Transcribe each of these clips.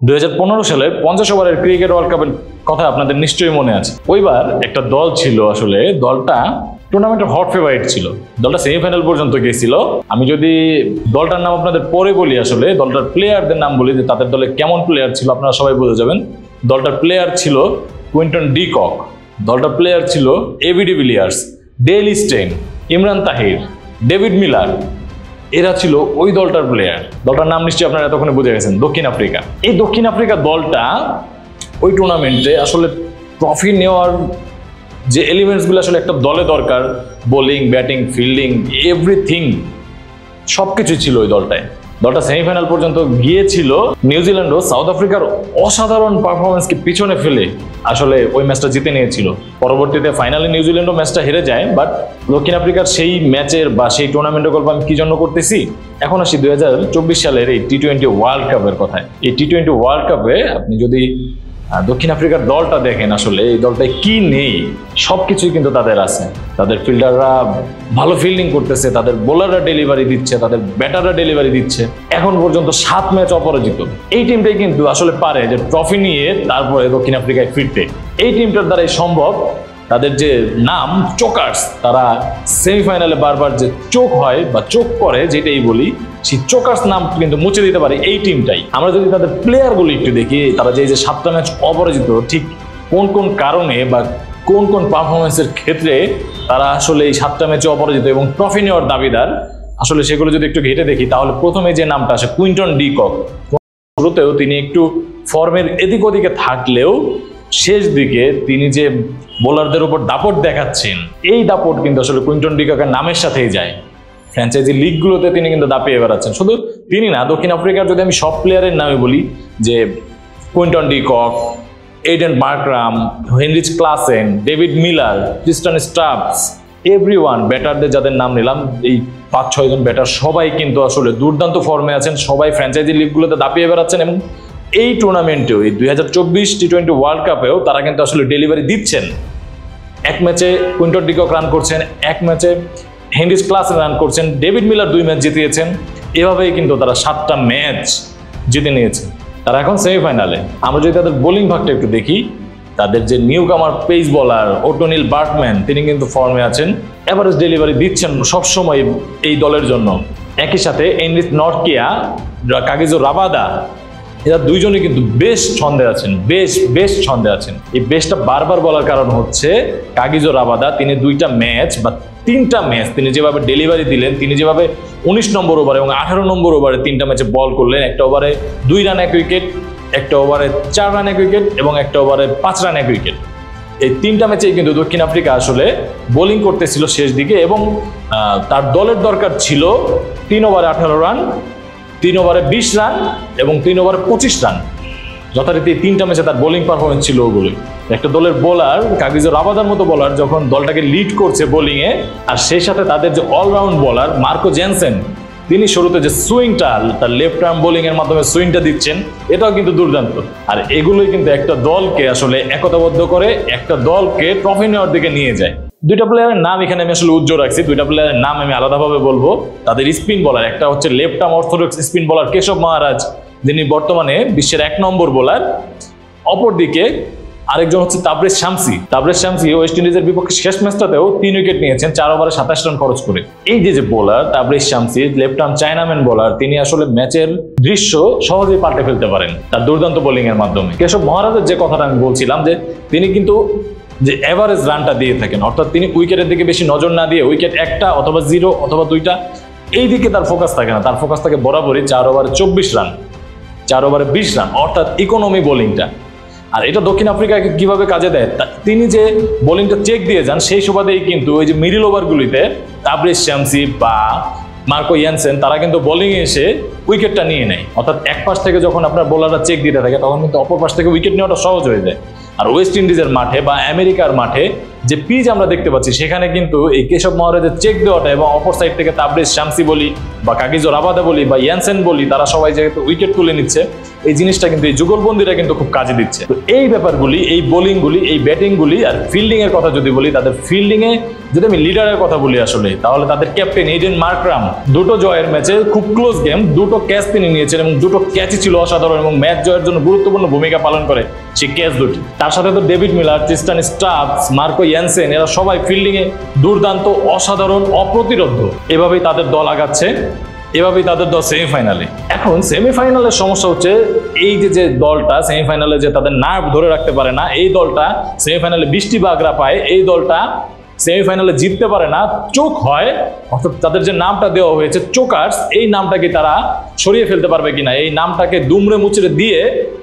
2015 সালে 50 ওভারের cricket world কাপের কথা আপনাদের নিশ্চয়ই মনে আছে। ওইবার একটা দল ছিল, আসলে দলটা টুর্নামেন্টের হট ফেভারিট ছিল। দলটা সেমিফাইনাল পর্যন্ত গেছিল। আমি যদি দলটার নাম আপনাদের পরে বলি, আসলে দলটার প্লেয়ারদের নাম বলি যে তাদের দলে কেমন প্লেয়ার ছিল, আপনারা সবাই বুঝে যাবেন। দলটার প্লেয়ার ছিল কুইন্টন ডি কক, দলটার প্লেয়ার ছিল AB de Villiers, Dale Steyn, Imran Tahir, David Miller. এরা ছিল ওই দলটার প্লেয়ার। দলটার নাম নিশ্চয়ই আপনারা এতক্ষণে বুঝে গেছেন, দক্ষিণ আফ্রিকা। এই দক্ষিণ আফ্রিকা দলটা ওই টুর্নামেন্টে আসলে ট্রফি নেওয়ার যে এলিমেন্টসগুলো আসলে একটা দলে দরকার, বোলিং, ব্যাটিং, ফিল্ডিং, এভরিথিং সবকিছু ছিল ওই দলটায়। দলটা সেমিফাইনাল পর্যন্ত গিয়েছিল। নিউজিল্যান্ডও সাউথ আফ্রিকার অসাধারণ পারফরমেন্সকে পিছনে ফেলে আসলে ওই ম্যাচটা জিতে নিয়েছিল। পরবর্তীতে ফাইনালে নিউজিল্যান্ডও ম্যাচটা হেরে যায়। বাট দক্ষিণ আফ্রিকার সেই ম্যাচের বা সেই টুর্নামেন্টের গল্প আমি কি জন্য করতেছি, এখন আসি 2024 সালের এই টি-20 ওয়ার্ল্ড কাপের কথায়। এই টি-20 ওয়ার্ল্ড কাপে আপনি যদি দক্ষিণ আফ্রিকার দলটা দেখেন, আসলে এই দলটায় কি নেই, সবকিছুই কিন্তু তাদের আছে। তাদের ফিল্ডাররা ভালো ফিল্ডিং করতেছে, তাদের বোলাররা ডেলিভারি দিচ্ছে, তাদের ব্যাটাররা ডেলিভারি দিচ্ছে। এখন পর্যন্ত 7 ম্যাচ অপরাজিত। এই টিমটাই কিন্তু আসলে পারে যে ট্রফি নিয়ে তারপরে দক্ষিণ আফ্রিকায় ফিরতে। এই টিমটার দ্বারাই সম্ভব। তাদের যে নাম চোকার্স, তারা সেমিফাইনালে বারবার যে চোক হয় বা চোক করে যেটাই বলি, সেই চোকার্স নাম কিন্তু মুছে দিতে পারে এই টিমটাই। আমরা যদি তাদের প্লেয়ারগুলো একটু দেখি, তারা যে 7টা ম্যাচ অপরাজিত, ঠিক কোন কোন কারণে বা কোন কোন পারফরমেন্সের ক্ষেত্রে তারা আসলে এই 7টা ম্যাচে অপরাজিত এবং ট্রফি নেওয়ার দাবিদার, আসলে সেগুলো যদি একটু ঘেটে দেখি, তাহলে প্রথমে যে নামটা আসে কুইন্টন ডি কক। শুরুতেও তিনি একটু ফর্মের এদিক ওদিকে থাকলেও শেষ দিকে তিনি যে বোলারদের উপর দাপট দেখাচ্ছেন, এই দাপট কিন্তু আসলে কুইন্টন ডি ককের নামের সাথেই যায়। ফ্র্যাঞ্চাইজি লিগগুলোতে তিনি কিন্তু দাপিয়ে বেড়াচ্ছেন। শুধু তিনি না, দক্ষিণ আফ্রিকার যদি আমি সব প্লেয়ারের নামে বলি, যে Quinton de Kock, Aiden Markram, Heinrich Klaasen, David Miller, Tristan Stubbs, everyone, ব্যাটারদের যাদের নাম নিলাম, এই 5-6 জন ব্যাটার সবাই কিন্তু আসলে দুর্দান্ত ফর্মে আছেন। সবাই ফ্র্যাঞ্চাইজি লিগগুলোতে দাপিয়ে বেড়াচ্ছেন এবং এই টুর্নামেন্টেও, এই 2024 টি-20 ওয়ার্ল্ড কাপেও তারা কিন্তু আসলে ডেলিভারি দিচ্ছেন। এক ম্যাচে কুইন্টন ডি কক রান করছেন, এক ম্যাচে হেনরিচ ক্লাসেন রান করছেন, ডেভিড মিলার 2 ম্যাচ জিতিয়েছেন। এভাবেই কিন্তু তারা 7টা ম্যাচ জিতে নিয়েছে। তারা এখন সেমিফাইনালে। আমরা যদি তাদের বোলিং ভাগটা একটু দেখি, তাদের যে নিউ কামার পেস বোলার ওটনিল বার্টম্যান, তিনি কিন্তু ফর্মে আছেন, এভারেজ ডেলিভারি দিচ্ছেন সবসময় এই দলের জন্য। একই সাথে এনরিচ নটকিয়া, কাগিজো রাবাদা, এরা দুইজনই কিন্তু বেশ ছন্দে আছেন, বেশ ছন্দে আছেন। এই বেশটা বারবার বলার কারণ হচ্ছে কাগিজো রাবাদা, তিনি 2টা ম্যাচ বা 3টা ম্যাচ তিনি যেভাবে ডেলিভারি দিলেন, তিনি যেভাবে 19 নম্বর ওভারে এবং 18 নম্বর ওভারে 3টা ম্যাচে বল করলেন, একটা ওভারে 2 রান 1 উইকেট, একটা ওভারে 4 রান 1 উইকেট এবং একটা ওভারে 5 রান 1 উইকেট। এই 3টা ম্যাচেই কিন্তু দক্ষিণ আফ্রিকা আসলে বোলিং করতেছিল শেষ দিকে এবং তার দলের দরকার ছিল 3 ওভারে 18 রান, 3 ওভারে 20 রান এবং 3 ওভারে 25 রান। যথারীতি 3টা ম্যাচে তার বোলিং পারফরমেন্স ছিল ওগুলো। একটা দলের বোলার, কাগিজো রাবাদার মতো বোলার যখন দলটাকে লিড করছে বোলিংয়ে, আর সেই সাথে তাদের যে অলরাউন্ড বোলার মার্কো জেনসেন, তিনি শুরুতে যে সুইংটা, তার লেফট আর্ম বোলিং এর মাধ্যমে সুইংটা দিচ্ছেন, এটাও কিন্তু দুর্দান্ত। আর এগুলোই কিন্তু একটা দলকে আসলে একতাবদ্ধ করে, একটা দলকে ট্রফি নেওয়ার দিকে নিয়ে যায়। 2টা প্লেয়ারের নাম এখানে আমি আসলে উজ্জ্বল রাখছি। 2টা প্লেয়ারের নাম আমি আলাদাভাবে বলবো। তাদের স্পিন বোলার, একটা হচ্ছে left arm orthodox spin bowler Keshav Maharaj, যিনি বর্তমানে বিশ্বের 1 নম্বর বোলার। অপরদিকে আরেকজন হচ্ছে তাবরেজ শামসি। তাবরেজ শামসি ওয়েস্ট ইন্ডিজের বিপক্ষে শেষ ম্যাচটাতেও 3 উইকেট নিয়েছেন 4 ওভারে 27 রান খরচ করে। এই যে bowler Tabraiz Shamsi, left arm chinaman bowler, তিনি আসলে ম্যাচের দৃশ্য সহজেই পাল্টে ফেলতে পারেন তার দুর্দান্ত বোলিং এর মাধ্যমে। কেশব মহারাজের যে কথাটা আমি বলছিলাম, যে তিনি কিন্তু যে এভারেজ রানটা দিয়ে থাকেন, অর্থাৎ তিনি উইকেটের দিকে বেশি নজর না দিয়ে উইকেট 1টা অথবা 0 অথবা 2টা, এই দিকে তার ফোকাস থাকে না। তার ফোকাস থাকে বরাবরই 4 ওভারে 24 রান, 4 ওভারে 20 রান, অর্থাৎ ইকোনমি বোলিংটা। আর এটা দক্ষিণ আফ্রিকাকে কিভাবে কাজে দেয়, তিনি যে বোলিংটা চেক দিয়ে যান, সেই সুবাদেই কিন্তু ওই যে মিডল ওভারগুলিতে তাবরেজ শামসি বা মার্কো জেনসেন, তারা কিন্তু বোলিংয়ে এসে উইকেটটা নিয়ে নেয়। অর্থাৎ এক পাশ থেকে যখন আপনার বোলাররা চেক দিতে থাকে, তখন কিন্তু অপর পাশ থেকে উইকেট নেওয়াটা সহজ হয়ে যায়। আর ওয়েস্ট ইন্ডিজের মাঠে বা আমেরিকার মাঠে যে পিচ আমরা দেখতে পাচ্ছি, সেখানে কিন্তু এই কেশব মহারাজের চেক দেওয়াটা এবং অপর সাইড থেকে তাবরেজ শামসি বলি বা কাগিজো রাবাদা বলি বা জেনসেন বলি, তারা সবাই যেহেতু উইকেট তুলে নিচ্ছে, এই জিনিসটা কিন্তু এই যুগলবন্দিরা কিন্তু খুব কাজে দিচ্ছে। তো এই ব্যাপারগুলি, এই বোলিংগুলি, এই ব্যাটিংগুলি আর ফিল্ডিং এর কথা যদি বলি, তাদের ফিল্ডিং এ যদি আমি লিডারের কথা বলি আসলে, তাহলে তাদের ক্যাপ্টেন এইডেন মার্করাম দুটো জয়ের ম্যাচে খুব ক্লোজ গেম, দুটো ক্যাচ তিনি নিয়েছেন এবং দুটো ক্যাচই ছিল অসাধারণ এবং ম্যাচ জয়ের জন্য গুরুত্বপূর্ণ ভূমিকা পালন করে সেই ক্যাচ দুটি। তার সাথে তো David Miller, Tristan Stubbs, Marco Jansen, এরা সবাই ফিল্ডিং এ দুর্দান্ত, অসাধারণ, অপ্রতিরোধ্য। এভাবেই তাদের দল আগাচ্ছে, এভাবেই তাদের দল সেমিফাইনালে। এখন সেমিফাইনালের সমস্যা হচ্ছে এই যে দলটা সেমিফাইনালে যে তাদের নার্ভ ধরে রাখতে পারে না, এই দলটা সেমিফাইনালে 20টি বাগড়া পায়, এই দলটা সেমিফাইনালে জিততে পারে না, চোখ হয়, অর্থাৎ তাদের যে নামটা দেওয়া হয়েছে চোকার্স, এই নামটাকে তারা সরিয়ে ফেলতে পারবে কিনা, এই নামটাকে দুমড়ে মুচড়ে দিয়ে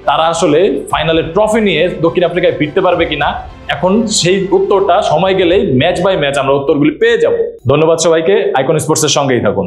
তারা আসলে ফাইনালের ট্রফি নিয়ে দক্ষিণ আফ্রিকায় ফিরতে পারবে কিনা, এখন সেই উত্তরটা সময় গেলেই ম্যাচ বাই ম্যাচ আমরা উত্তরগুলি পেয়ে যাব। ধন্যবাদ সবাইকে, আইকন স্পোর্টসের সঙ্গেই থাকুন।